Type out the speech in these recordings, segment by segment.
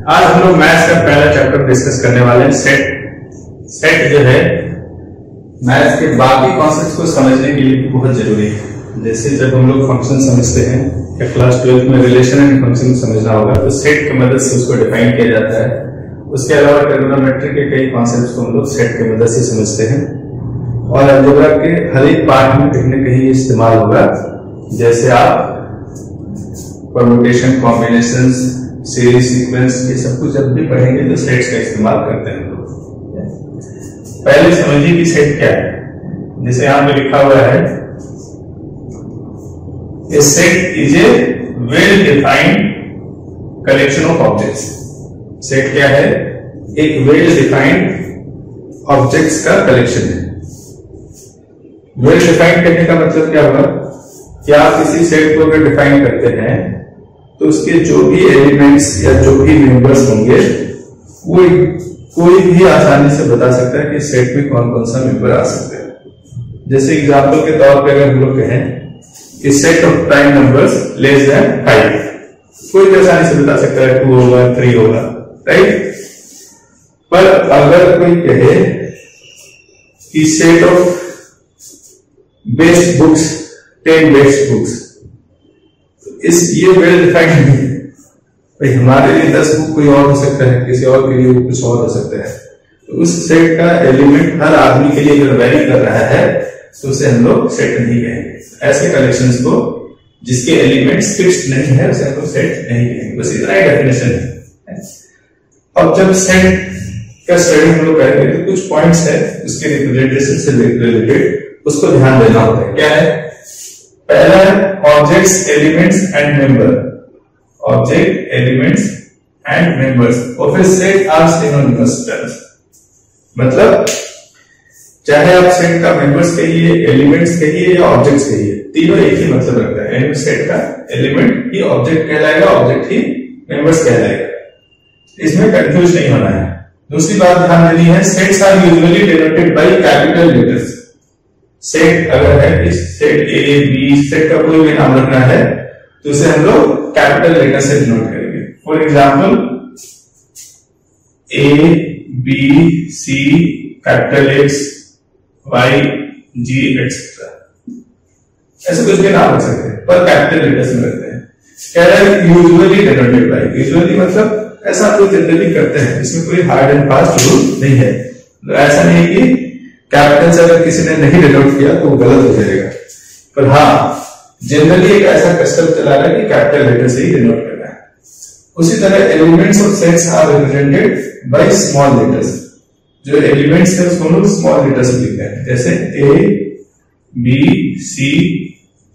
आज हम लोग मैथ्स का पहला चैप्टर डिस्कस करने वाले हैं, सेट। सेट जो है मैथ्स के बाकी कॉन्सेप्ट्स को समझने के लिए बहुत जरूरी है। जैसे जब हम लोग फंक्शन समझते हैं या क्लास 12 में रिलेशन एंड फंक्शन समझना होगा तो सेट की मदद से उसको डिफाइन किया जाता है। उसके अलावा ट्रिग्नोमेट्री के कई कॉन्सेप्ट्स को हम लोग सेट की मदद से समझते हैं और अलजेब्रा के हर एक पार्ट में कहीं न कहीं इस्तेमाल होगा। जैसे आप परम्यूटेशन, कॉम्बिनेशंस, सीरीज, सीक्वेंस, ये सब कुछ जब भी पढ़ेंगे तो सेट्स का इस्तेमाल करते हैं लोग। पहले समझिए कि सेट क्या है। जैसे यहां पे लिखा हुआ है, a set is a well defined collection of objects. Set क्या है? एक वेल डिफाइंड ऑब्जेक्ट्स का कलेक्शन है। वेल डिफाइंड करने का मतलब क्या होगा कि आप किसी सेट को अगर डिफाइन करते हैं तो उसके जो भी एलिमेंट्स या जो भी मेंबर्स होंगे वो कोई भी आसानी से बता सकता है कि सेट में कौन कौन सा मेंबर आ सकते हैं। जैसे एग्जांपल के तौर पे अगर हम लोग कहें कि set of prime numbers less than 5, कोई भी आसानी से बता सकता है 2 होगा, 3 होगा, राइट। पर अगर कोई कहे कि set of best books 10 best books, ये वेल डिफाइंड नहीं है भाई। हमारे लिए 10 बुक कोई और हो सकता है, किसी और के लिए कुछ और हो सकता है। तो उस सेट का एलिमेंट हर आदमी के लिए अगर वेरी कर रहा है तो उसे हम लोग सेट नहीं कहेंगे। ऐसे कलेक्शंस को जिसके एलिमेंट्स फिक्स्ड नहीं है उसे हम लोग सेट नहीं कहेंगे। बस इतना ही डेफिनेशन है। अब जब सेट का स्टडी हम लोग करेंगे तो कुछ पॉइंट्स है उसके रिप्रेजेंटेशन से रिलेटेड, उसको ध्यान देना होता है। क्या है? पहला है objects, elements and member. Object, elements and members और फिर सेट आर सिनोनिमस टर्म्स। मतलब चाहे आप सेट का मेंबर्स कहिए, एलिमेंट्स कहिए या ऑब्जेक्ट्स कहिए, तीनों एक ही मतलब रखता है। यानी सेट का एलिमेंट ही ऑब्जेक्ट कहलाएगा, ऑब्जेक्ट ही मेंबर्स कहलाएगा। इसमें कंफ्यूज नहीं होना है। दूसरी बात ध्यान देनी है, sets are usually denoted by capital letters. Set अगर है, इस सेट ए बी, सेट का कोई भी नाम रखना है तो उसे हम लोग कैपिटल लेटर से डिनोट करेंगे। For example A B C capital X Y Z etcetera, ऐसे कुछ भी नाम रख सकते हैं पर कैपिटल लेटर्स में रखते हैं। कह रहा है यूजुअली डिनोटेड बाय। यूजुअली मतलब ऐसा आप लोग जनरली करते हैं, इसमें कोई हार्ड एंड फास्ट रूल नहीं है। ऐसा नहीं कि कैपिटल से अगर किसी ने नहीं डिनोट किया तो वो गलत हो जाएगा। पर हाँ, जनरली एक ऐसा कस्टम चला रहा है कि कैपिटल लेटर से ही डिनोट करना है। उसी तरह elements of sets are represented by small letters. जो एलिमेंट्स है उसको हम लोग स्मॉल लेटर से लिखते हैं। जैसे a B c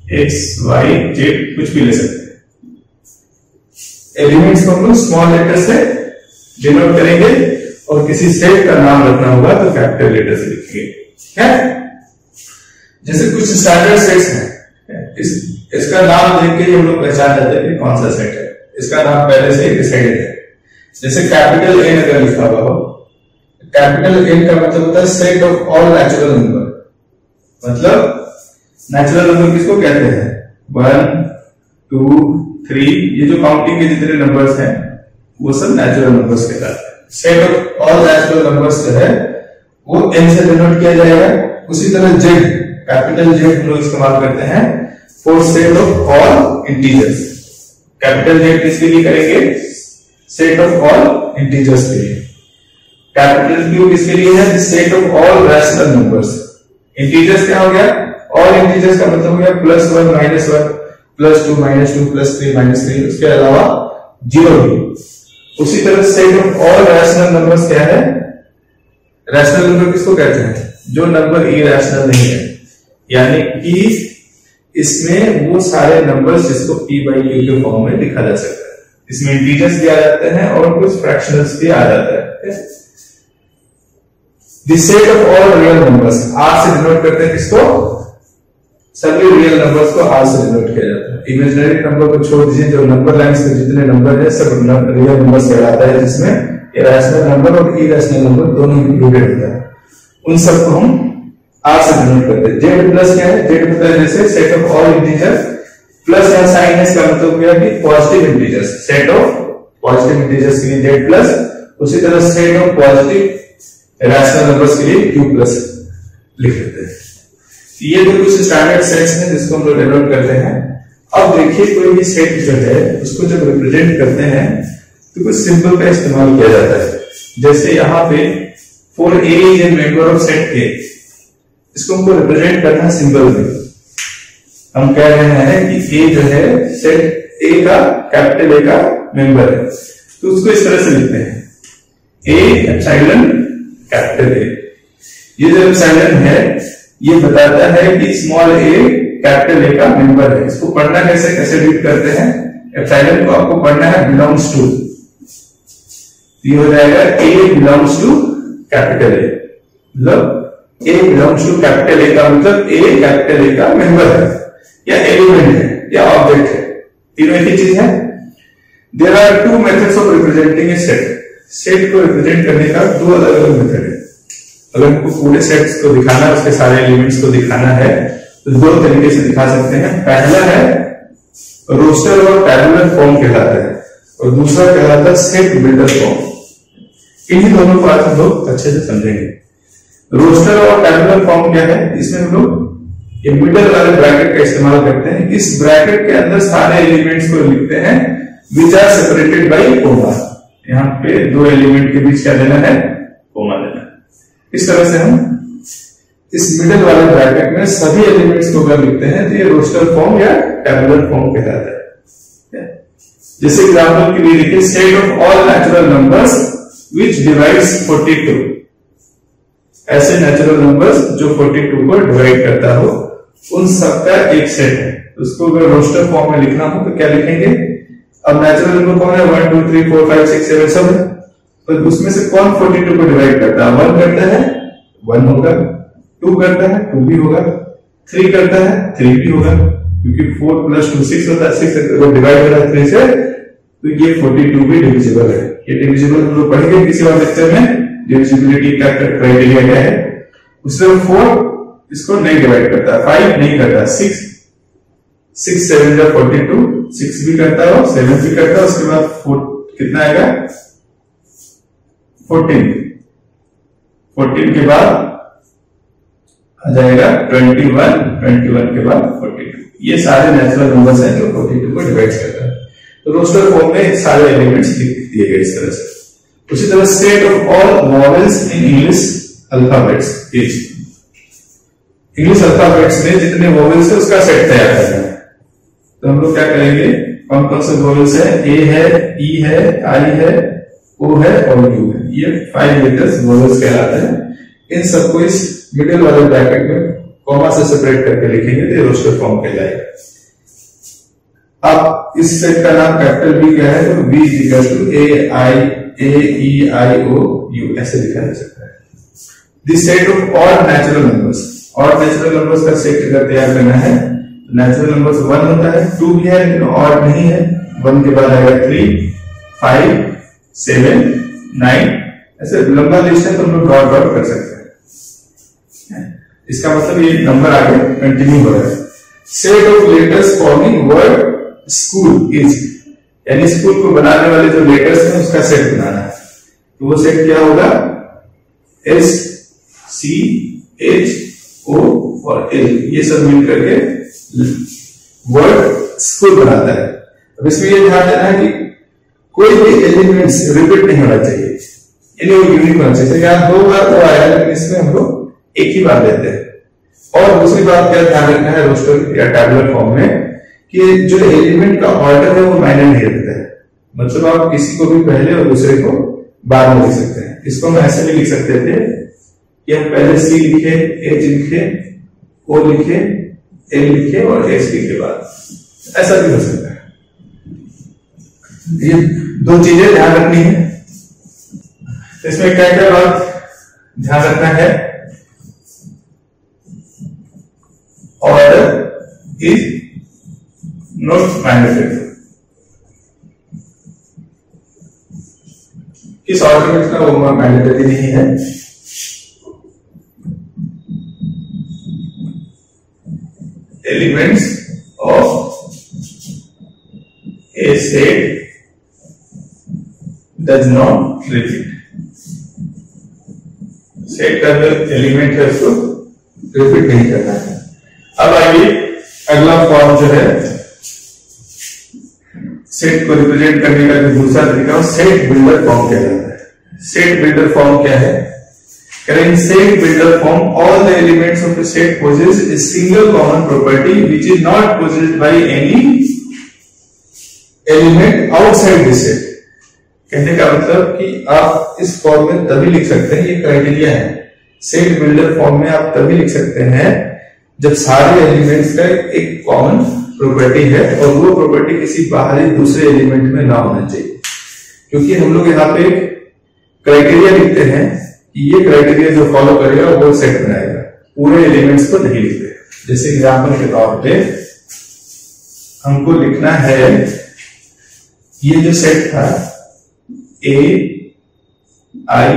x y z, कुछ भी ले सकते हैं। एलिमेंट्स को हम लोग स्मॉल लेटर से डिनोट करेंगे और किसी सेट का नाम रखना होगा तो कैपिटल लेटर से लिखेंगे। जैसे कुछ स्टैंडर्ड सेट्स हैं, इसका नाम देख के हम लोग पहचान जाते हैं कि कौन सा सेट है। इसका नाम पहले से डिसाइडेड है। जैसे कैपिटल एन अगर लिखा हुआ हो, कैपिटल एन का मतलब होता है set of all natural number. मतलब नेचुरल नंबर किसको कहते हैं? 1 2 3, ये जो काउंटिंग के जितने नंबर्स हैं वो सब नेचुरल नंबर्स कहलाते हैं। Set of all natural numbers जो है वो एन से डिनोट किया जाएगा। उसी तरह जेड, कैपिटल जेड हम लोग इस्तेमाल करते हैं for set of all integers. Capital Z किसके लिए करेंगे? सेट ऑफ ऑल इंटीजर्स के लिए। कैपिटल क्यू किसके लिए है? Set of all rational numbers. Integers क्या हो गया? ऑल इंटीजर्स का मतलब हो गया +1 -1 +2 -2 +3 -3, उसके अलावा 0 भी। उसी तरह set of all rational numbers क्या है? रैशनल नंबर किसको कहते हैं? जो नंबर इरैशनल नहीं है, यानी कि इसमें वो सारे नंबर्स जिसको p/q के फॉर्म में लिखा जा सकता है। इसमें इंटीजर्स भी आ जाते हैं और कुछ फ्रैक्शनल्स भी आ जाता है। The set of all real numbers, r से डिनोट करते हैं किसको? सभी रियल नंबर्स को r से डिनोट किया जाता है। इमेजिनरी नंबर को छोड़ दीजिए, जो नंबर लाइंस में जितने नंबर है सब रियल नंबर्स कहलाता है, जिसमें रैशनल नंबर और इरैशनल नंबर दोनों इंक्लूडेड होता है। उन सबको हम r से डिनोट करते हैं। जेड प्लस क्या है? जेड होता है जैसे set of all integers plus या साइन है, इसका मतलब क्या है कि positive integers. Set of positive integers के लिए जेड प्लस, उसी तरह set of positive rational numbers के लिए क्यू प्लस लिख लेते हैं। ये तो कुछ स्टैंडर्ड सेट्स हैं जिसको हम लोग डेवलप करते हैं। अब देखिए कोई भी सेट जो है उसको जब रिप्रेजेंट करते हैं तो कुछ सिंबल का इस्तेमाल किया जाता है। जैसे यहाँ पे for a is a member of set ए, इसको हमको रिप्रेजेंट करना है सिंबल में। हम कह रहे हैं कि ए जो है सेट ए का कैपिटल ए का मेंबर है, तो उसको इस तरह से लिखते हैं ए एप्सिलॉन कैपिटल ए। ये जो एप्सिलॉन है ये बताता है कि स्मॉल ए कैपिटल ए का मेंबर है। इसको पढ़ना कैसे रीड करते हैं, एप्सिलॉन को आपको पढ़ना है बिलोंग्स टू, ये हो जाएगा ए बिलोंग्स टू कैपिटल ए, मतलब ए बिलोंग्स टू कैपिटल ए का मतलब ए कैपिटल ए का मेंबर है या एलिमेंट है या ऑब्जेक्ट है, तीनों एक ही चीज है। There are two methods of representing a set. Set को रिप्रेजेंट करने का दो अलग अलग मेथड है। अगर हमको पूरे सेट्स को दिखाना है, उसके सारे एलिमेंट्स को दिखाना है तो दो तरीके से दिखा सकते हैं। पहला है रोस्टर और टैबुलर फॉर्म कहलाता है और दूसरा कहलाता है सेट बिल्डर फॉर्म। इन्हीं दोनों को आज हम लोग अच्छे से समझेंगे। रोस्टर और टैबुलर फॉर्म क्या है, इसमें हम लोग ये मिडल वाले ब्रैकेट का इस्तेमाल करते हैं। इस ब्रैकेट के अंदर सारे एलिमेंट्स को लिखते हैं which are separated by comma. यहाँ पे दो एलिमेंट के बीच क्या देना है, कोमा देना है। इस तरह से हम इस मिडल वाले ब्रैकेट में सभी एलिमेंट्स को अगर लिखते हैं तो ये रोस्टर फॉर्म या टैबुलर फॉर्म कहलाता है। जैसे एग्जांपल के लिए लिखिए set of all natural numbers which divides 42। ऐसे नेचुरल नंबर्स जो 42 को डिवाइड करता हो उन सबका एक सेट है। उसको अगर रोस्टर फॉर्म में लिखना हो तो क्या लिखेंगे, अब नेचुरल नंबर कौन है 1 2 3 4 5 6 7 सब है, तो उसमें से कौन 42 को डिवाइड करता है, 1 करता है 1 होगा, 2 करता है 2 भी होगा, 3 करता है 3 भी होगा, क्योंकि 4 + 2 6 होता है। 6 अगर डिवाइड हो रहा है 3 से तो ये 42 भी डिविजिबल है। ये डिविजिबल हम लोग पढ़ेंगे किसी और लेक्चर में, डिविजिबिलिटी का क्राइटेरिया क्या है। उससे 4 इसको नहीं डिवाइड करता, 5 नहीं करता, 6 7 या 42, 6 भी करता है और 7 भी करता है। उसके बाद 4 कितना आएगा 14 के बाद आ जाएगा 21 के बाद 42। ये सारे नेचुरल नंबर्स हैं जो 42 को डिवाइड करता है। तो रोस्टर फॉर्म में सारे एलिमेंट्स लिख दिए गए इस तरह से। उसी तरह set of all vowels in English alphabets is, English alphabets में जितने वॉवेल्स है उसका सेट तैयार करना है। तो हम लोग क्या करेंगे, कौन कौन से वॉवेल्स है, ए है, ई है, आई है, ओ है और यू है। ये 5 लेटर्स वॉवेल्स कहलाते हैं। इन सबको इस मिडिल वाले ब्रैकेट में कॉमा से सेपरेट करके लिखेंगे तो रोस्टर फॉर्म कहलाएगा। अब इस सेट का नाम कैपिटल बी क्या है, तो B equal to A E I O U ऐसे लिखा जा सकता है। This set of all natural numbers, और नेचुरल नंबर्स का सेट अगर तैयार करना है तो नेचुरल नंबर्स 1 होता है, 2 भी है लेकिन ऑड नहीं है। 1 के बाद आएगा 3 5 7 9, ऐसे लंबा लिस्ट है तो हम लोग डॉट डॉट कर सकते हैं। इसका मतलब ये नंबर आगे कंटिन्यू हो रहा है। Set of letters forming word school is, यानी स्कूल को बनाने वाले जो लेटर्स हैं उसका सेट बनाना है। तो वो सेट क्या होगा, एस सी एच ओ और एल, ये सब मिलकर के वर्ड स्कूल बनाता है। अब इसमें ये ध्यान देना है कि कोई भी एलिमेंट्स रिपीट नहीं होना चाहिए, यानी वो यूनिक होना चाहिए। यहाँ 2 बार तो आया लेकिन इसमें हम लोग एक ही बार लेते हैं। और दूसरी बात क्या ध्यान रखना है रोस्टर या टैबुलर फॉर्म में कि जो एलिमेंट का ऑर्डर है वो मायने नहीं रखता है। मतलब आप किसी को भी पहले और दूसरे को बाद में लिख सकते हैं। इसको हम ऐसे भी लिख सकते थे कि हम पहले सी लिखे, एच लिखे, ओ लिखे, एल लिखे और एस लिखे बाद, ऐसा भी हो सकता है। ये 2 चीजें ध्यान रखनी है। इसमें क्या क्या बात ध्यान रखना है, ऑर्डर इज नॉट मैंडेटरी। किस ऑर्डर में लिखना वो मैंडेटरी नहीं है। Elements of A set does not repeat. Set का जो एलिमेंट है उसको रिपीट नहीं करना है। अब आइए अगला फॉर्म जो है सेट को रिप्रेजेंट करने का जो दूसरा तरीका है सेट बिल्डर फॉर्म कहलाता है। सेट बिल्डर फॉर्म क्या है? In set builder form, all the elements of a set possess a single common property which is not possessed by any element outside the set। कहने का मतलब कि आप इस फॉर्म में तभी लिख सकते हैं, ये क्राइटेरिया है। सेट बिल्डर फॉर्म में आप तभी लिख सकते हैं जब सारे एलिमेंट्स का एक कॉमन प्रॉपर्टी है और वो प्रॉपर्टी किसी बाहरी दूसरे एलिमेंट में ना होना चाहिए। क्योंकि हम लोग यहाँ पे क्राइटेरिया लिखते हैं, ये क्राइटेरिया जो फॉलो करेगा वो सेट बनाएगा, पूरे एलिमेंट्स को नहीं लिखते। जैसे एग्जांपल के तौर पे हमको लिखना है ये जो सेट था A I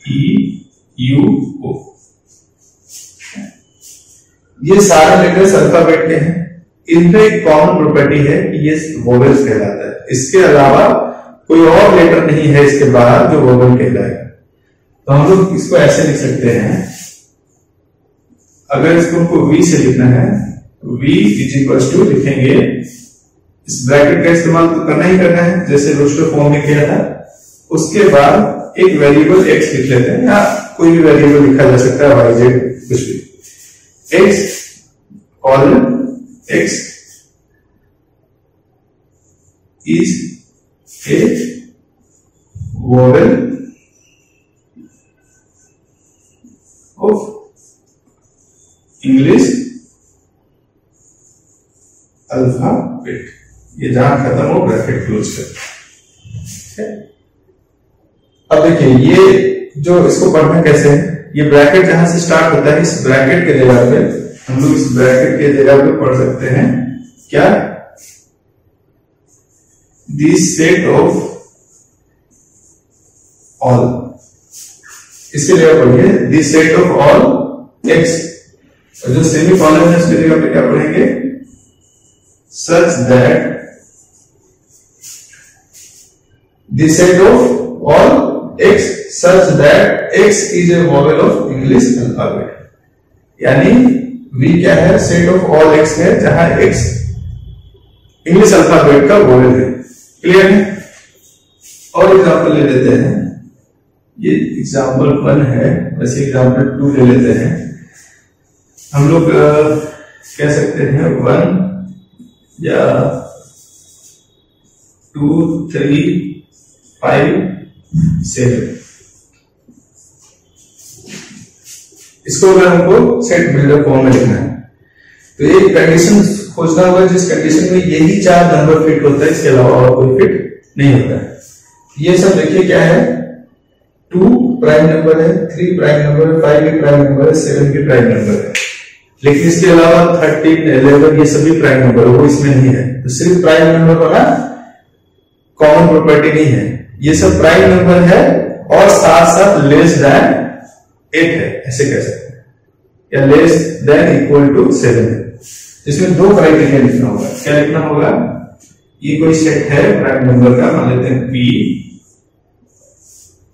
E U O, ये सारे लेटर्स अल्फाबेट के हैं। इनमें एक कॉमन प्रॉपर्टी है कि ये वोवेल्स कहलाता है। इसके अलावा कोई और लेटर नहीं है इसके बाहर जो वोवेल कहलाएगा। तो हम लोग इसको ऐसे लिख सकते हैं, अगर इसको हमको V से लिखना है तो V इज इक्वल्स टू लिखेंगे, इस ब्रैकेट का इस्तेमाल तो करना ही करना है जैसे रोस्टर फॉर्म में किया था। उसके बाद एक वेरिएबल x लिख लेते हैं, या कोई भी वेरिएबल लिखा जा सकता है, y z कुछ भी। x colon x is a vowel of English alphabet। ये जहां खत्म हो ब्रैकेट क्लोज कर। अब देखिए ये जो इसको पढ़ना कैसे है, ये ब्रैकेट जहां से स्टार्ट होता है, इस ब्रैकेट के जगह पे हम लोग इस ब्रैकेट के जगह पे पढ़ सकते हैं क्या, दिस सेट ऑफ ऑल। इसके जगह पढ़िए this set of all x, और जो सेमी कॉलन है उसके जगह पे क्या पढ़ेंगे, such that this set of all x such that x is A vowel of English alphabet. यानी वी क्या है, सेट ऑफ ऑल एक्स है जहां एक्स इंग्लिश अल्फाबेट का वोवेल है। क्लियर है? और एग्जांपल ले लेते हैं, ये एग्जाम्पल 1 है, वैसे एग्जाम्पल 2 ले लेते हैं। हम लोग कह सकते हैं 1 या 2 3 5 7। इसको अगर हमको सेट बिल्डर फॉर्म में लिखना है तो एक कंडीशन खोजना होगा जिस कंडीशन में यही 4 नंबर फिट होता है, इसके अलावा और कोई फिट नहीं होता है। ये सब देखिए क्या है, 2 प्राइम नंबर है, 3 प्राइम नंबर है, 5 भी प्राइम नंबर है, 7 भी प्राइम नंबर है। लेकिन इसके अलावा 13 11 ये सभी प्राइम नंबर है, वो इसमें नहीं है। तो सिर्फ प्राइम नंबर वाला कॉमन प्रॉपर्टी नहीं है, ये सब प्राइम नंबर है और साथ साथ लेस देन 8 है, ऐसे कह सकते हैं, या लेस देन इक्वल टू 7 है। इसमें 2 क्राइटेरिया लिखना होगा। क्या लिखना होगा, ये कोई सेट है प्राइम नंबर का, मान लेते हैं P,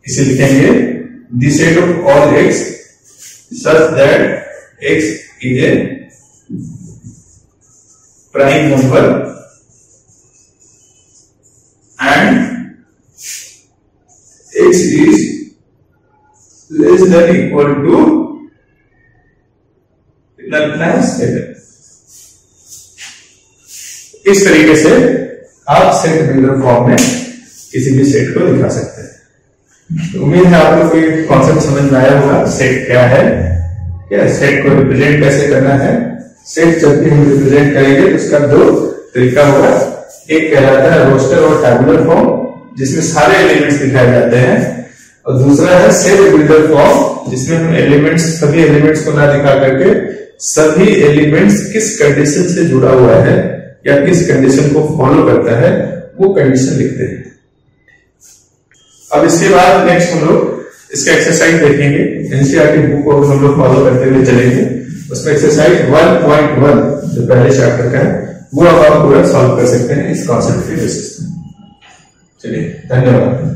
इसे लिखेंगे the set of all x such that x is a prime number and x is less than equal to कितना लिखना है, 7। इस तरीके से आप सेट बिल्डर फॉर्म में किसी भी सेट को दिखा सकते हैं। तो उम्मीद है आप लोग को ये कॉन्सेप्ट समझ में आया होगा। सेट क्या है, क्या सेट को रिप्रेजेंट कैसे करना है। सेट जब भी हम रिप्रेजेंट करेंगे तो उसका 2 तरीका होगा, एक कहलाता है रोस्टर और टैबुलर फॉर्म जिसमें सारे एलिमेंट्स दिखाए जाते हैं, और दूसरा है सेट बिल्डर फॉर्म जिसमें हम एलिमेंट्स, सभी एलिमेंट्स को ना दिखा करके सभी एलिमेंट्स किस कंडीशन से जुड़ा हुआ है या किस कंडीशन को फॉलो करता है वो कंडीशन लिखते हैं। अब इसके बाद नेक्स्ट हम लोग इसका एक्सरसाइज देखेंगे। एनसीईआरटी बुक को हम लोग फॉलो करते हुए चलेंगे। उसमें एक्सरसाइज 1.1 जो पहले चैप्टर का है वो अब आप पूरा सॉल्व कर सकते हैं इस कॉन्सेप्ट के बेसिस पे। चलिए, धन्यवाद।